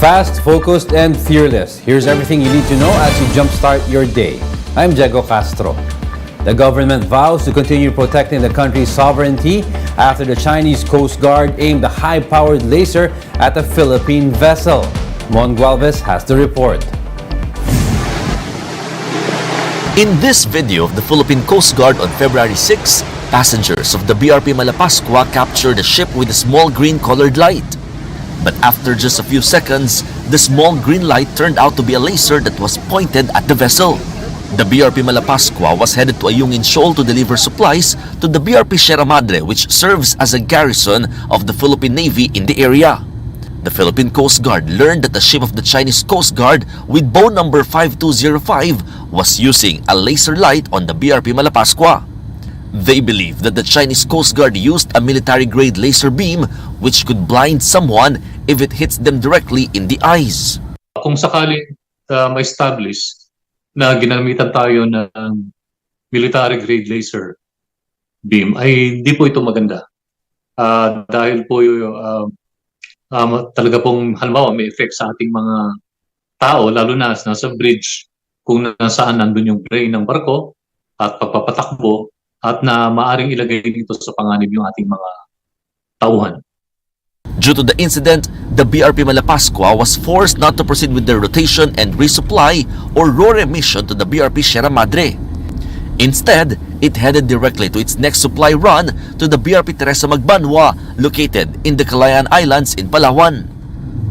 Fast, focused, and fearless. Here's everything you need to know as you jumpstart your day. I'm Diego Castro. The government vows to continue protecting the country's sovereignty after the Chinese Coast Guard aimed a high-powered laser at a Philippine vessel. Mon Gualvez has the report. In this video of the Philippine Coast Guard on February 6, passengers of the BRP Malapascua captured a ship with a small green-colored light. But after just a few seconds, the small green light turned out to be a laser that was pointed at the vessel. The BRP Malapascua was headed to Ayungin Shoal to deliver supplies to the BRP Sierra Madre, which serves as a garrison of the Philippine Navy in the area. The Philippine Coast Guard learned that the ship of the Chinese Coast Guard with bow number 5205 was using a laser light on the BRP Malapascua. They believe that the Chinese Coast Guard used a military-grade laser beam which could blind someone if it hits them directly in the eyes. Kung sakaling ma-establish na ginamitan tayo ng military-grade laser beam, ay hindi po ito maganda. Dahil po talaga pong halimbawa may effect sa ating mga tao, lalo na nasa bridge, kung nasaan nandun yung brain ng barko at pagpapatakbo at na maaring ilagay dito sa panganib yung ating mga tauhan. Due to the incident, the BRP Malapascua was forced not to proceed with their rotation and resupply or RORE mission to the BRP Sierra Madre. Instead, it headed directly to its next supply run to the BRP Teresa Magbanwa, located in the Calayan Islands in Palawan.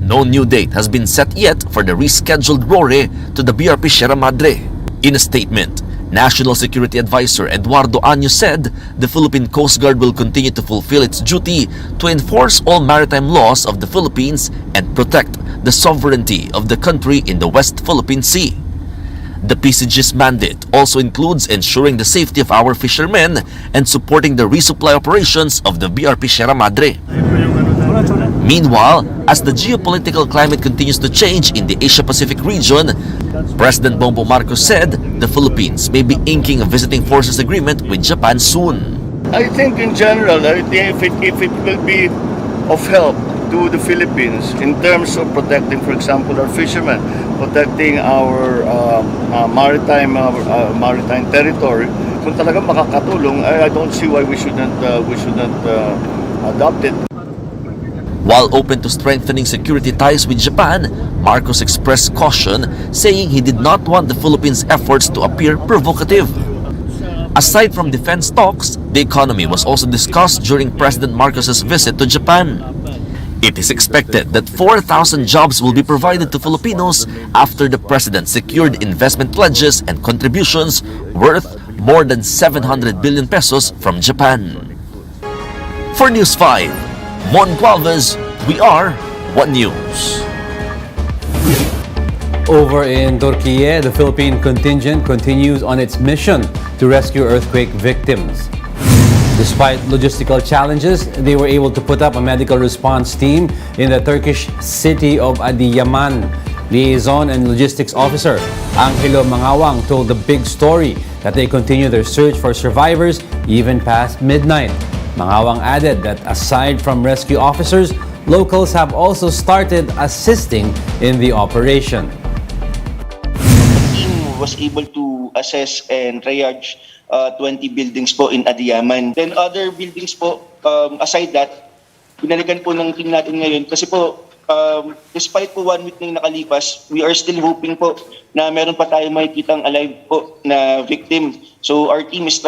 No new date has been set yet for the rescheduled RORE to the BRP Sierra Madre. In a statement, National Security Advisor Eduardo Año said the Philippine Coast Guard will continue to fulfill its duty to enforce all maritime laws of the Philippines and protect the sovereignty of the country in the West Philippine Sea. The PCG's mandate also includes ensuring the safety of our fishermen and supporting the resupply operations of the BRP Sierra Madre. Meanwhile, as the geopolitical climate continues to change in the Asia-Pacific region, President Bongbong Marcos said the Philippines may be inking a visiting forces agreement with Japan soon. I think in general, if it will be of help to the Philippines in terms of protecting, for example, our fishermen, protecting our maritime territory, kung talagang makakatulong, I don't see why we shouldn't adopt it. While open to strengthening security ties with Japan, Marcos expressed caution, saying he did not want the Philippines' efforts to appear provocative. Aside from defense talks, the economy was also discussed during President Marcos's visit to Japan. It is expected that 4,000 jobs will be provided to Filipinos after the president secured investment pledges and contributions worth more than 700 billion pesos from Japan. For News 5, Mon Gualvez, we are One News. Over in Turkey, the Philippine contingent continues on its mission to rescue earthquake victims. Despite logistical challenges, they were able to put up a medical response team in the Turkish city of Adıyaman. Liaison and Logistics Officer Angelo Mangawang told the big story that they continue their search for survivors even past midnight. Mangawang added that aside from rescue officers, locals have also started assisting in the operation. The team was able to assess and triage 20 buildings po in Adıyaman. Then other buildings po, aside that, pinalikan po ng team natin ngayon kasi po, despite po 1 week na nakalipas, we are still hoping po na meron pa tayong makikitang alive po na victim. So our team is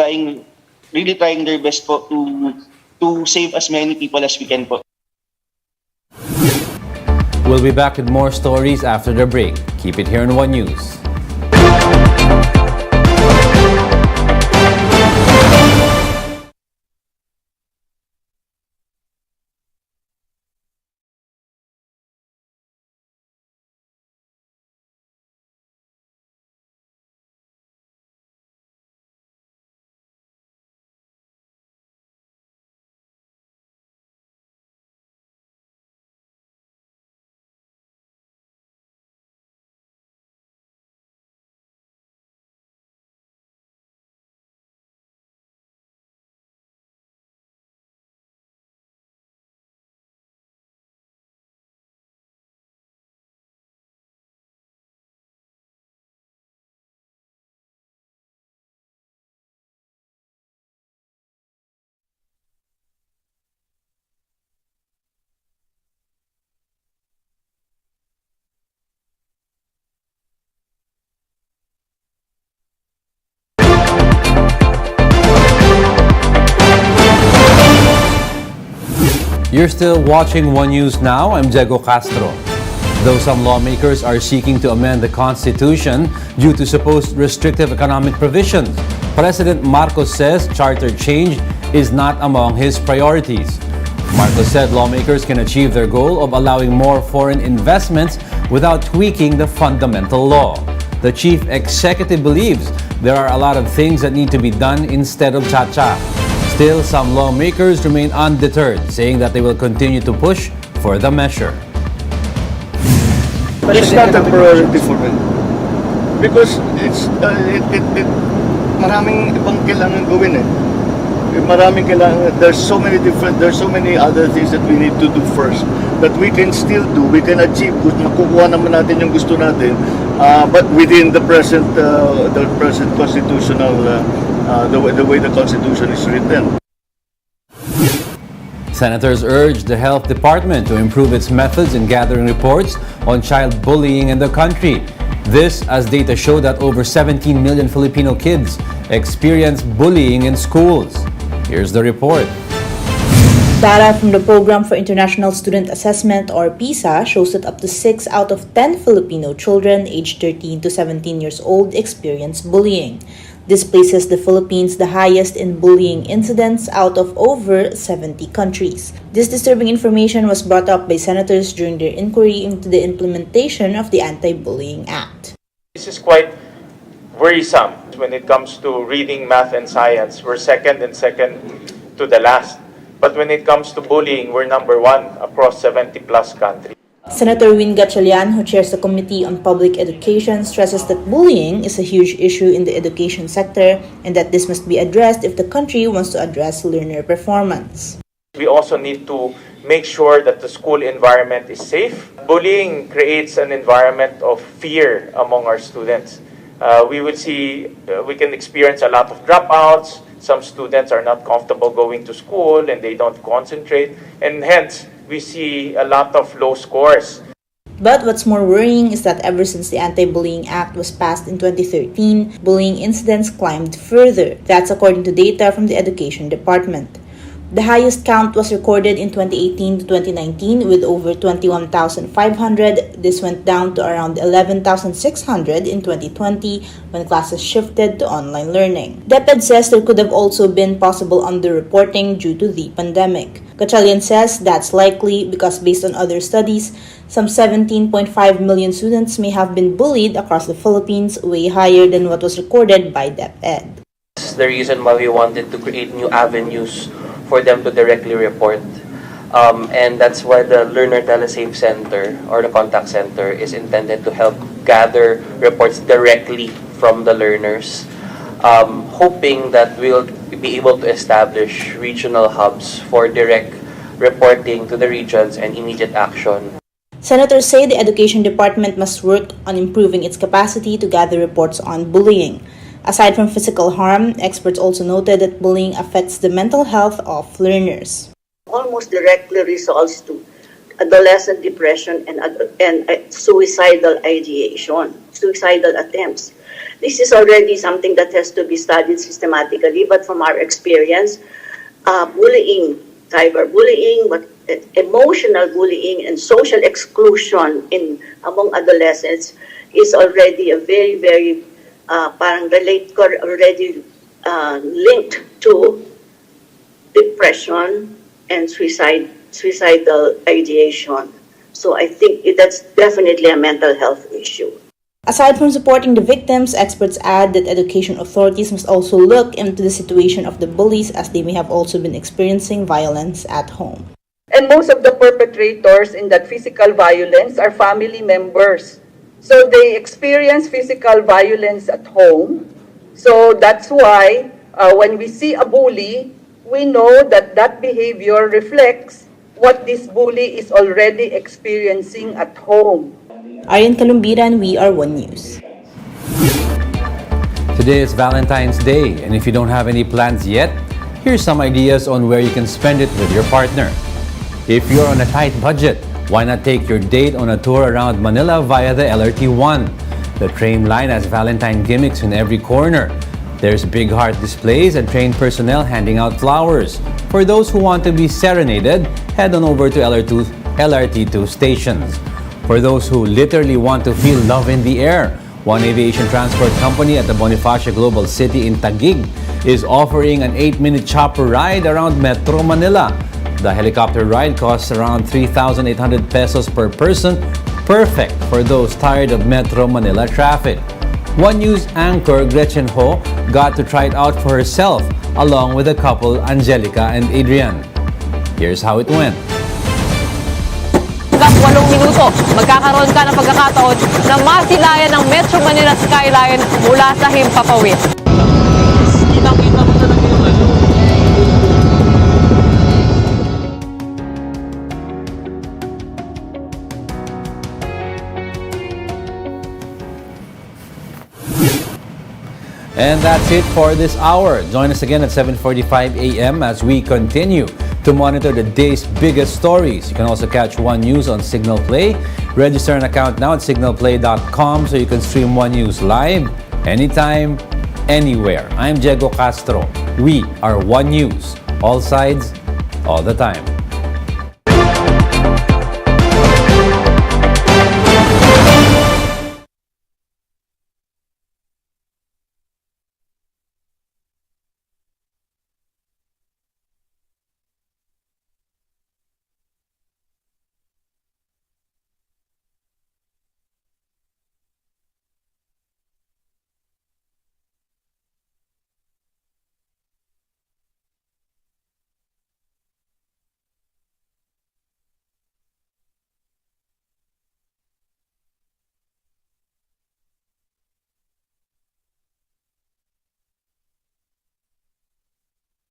really trying their best po to save as many people as we can po. We'll be back with more stories after the break. Keep it here on One News. You're still watching One News Now. I'm Diego Castro. Though some lawmakers are seeking to amend the Constitution due to supposed restrictive economic provisions, President Marcos says charter change is not among his priorities. Marcos said lawmakers can achieve their goal of allowing more foreign investments without tweaking the fundamental law. The chief executive believes there are a lot of things that need to be done instead of cha-cha. Still, some lawmakers remain undeterred, saying that they will continue to push for the measure. It's not a priority for me. Because maraming ibang kailangan gawin eh. Maraming kailangan, there's so many other things that we need to do first that we can still do, we can achieve, makukuha naman natin yung gusto natin, but within the present constitutional, the way the Constitution is written. Senators urged the Health Department to improve its methods in gathering reports on child bullying in the country. This as data show that over 17 million Filipino kids experience bullying in schools. Here's the report. Data from the Program for International Student Assessment or PISA shows that up to 6 out of 10 Filipino children aged 13 to 17 years old experience bullying. This places the Philippines the highest in bullying incidents out of over 70 countries. This disturbing information was brought up by senators during their inquiry into the implementation of the Anti-Bullying Act. This is quite worrisome when it comes to reading, math, and science. We're second to the last. But when it comes to bullying, we're number one across 70-plus countries. Senator Win Gatchalian, who chairs the Committee on Public Education, stresses that bullying is a huge issue in the education sector and that this must be addressed if the country wants to address learner performance. We also need to make sure that the school environment is safe. Bullying creates an environment of fear among our students. We can experience a lot of dropouts. Some students are not comfortable going to school and they don't concentrate, and hence we see a lot of low scores. But what's more worrying is that ever since the Anti-Bullying Act was passed in 2013, bullying incidents climbed further. That's according to data from the Education Department. The highest count was recorded in 2018 to 2019 with over 21,500. This went down to around 11,600 in 2020 when classes shifted to online learning. DepEd says there could have also been possible underreporting due to the pandemic. Gatchalian says that's likely because based on other studies, some 17.5 million students may have been bullied across the Philippines, way higher than what was recorded by DepEd. That's the reason why we wanted to create new avenues for them to directly report. And that's why the Learner Telesafe Center or the Contact Center is intended to help gather reports directly from the learners, hoping that we'll be able to establish regional hubs for direct reporting to the regions and immediate action. Senators say the Education Department must work on improving its capacity to gather reports on bullying. Aside from physical harm, experts also noted that bullying affects the mental health of learners. Almost directly results to adolescent depression and suicidal ideation, suicidal attempts. This is already something that has to be studied systematically, but from our experience, bullying, cyberbullying, emotional bullying and social exclusion among adolescents is already a very, very already linked to depression and suicidal ideation. So I think that's definitely a mental health issue. Aside from supporting the victims, experts add that education authorities must also look into the situation of the bullies as they may have also been experiencing violence at home. And most of the perpetrators in that physical violence are family members. So they experience physical violence at home. So that's why when we see a bully, we know that that behavior reflects what this bully is already experiencing at home. Arian Kalumbiran, We Are One News. Today is Valentine's Day, and if you don't have any plans yet, here's some ideas on where you can spend it with your partner. If you're on a tight budget, why not take your date on a tour around Manila via the LRT-1? The train line has Valentine gimmicks in every corner. There's big heart displays and train personnel handing out flowers. For those who want to be serenaded, head on over to LRT2 stations. For those who literally want to feel love in the air, One Aviation Transport Company at the Bonifacio Global City in Taguig is offering an 8-minute chopper ride around Metro Manila. The helicopter ride costs around 3,800 pesos per person, perfect for those tired of Metro Manila traffic. One News anchor Gretchen Ho got to try it out for herself along with the couple Angelica and Adrian. Here's how it went. 8 minuto, magkakaroon ka ng pagkakataon na masilayan ng Metro Manila skyline mula sa Himpapawid. Kitang-kita mo talaga yung ano. And that's it for this hour. Join us again at 7:45 a.m. as we continue to monitor the day's biggest stories. You can also catch One News on Signal Play. Register an account now at signalplay.com so you can stream One News live anytime, anywhere. I'm Diego Castro. We are One News. All sides, all the time.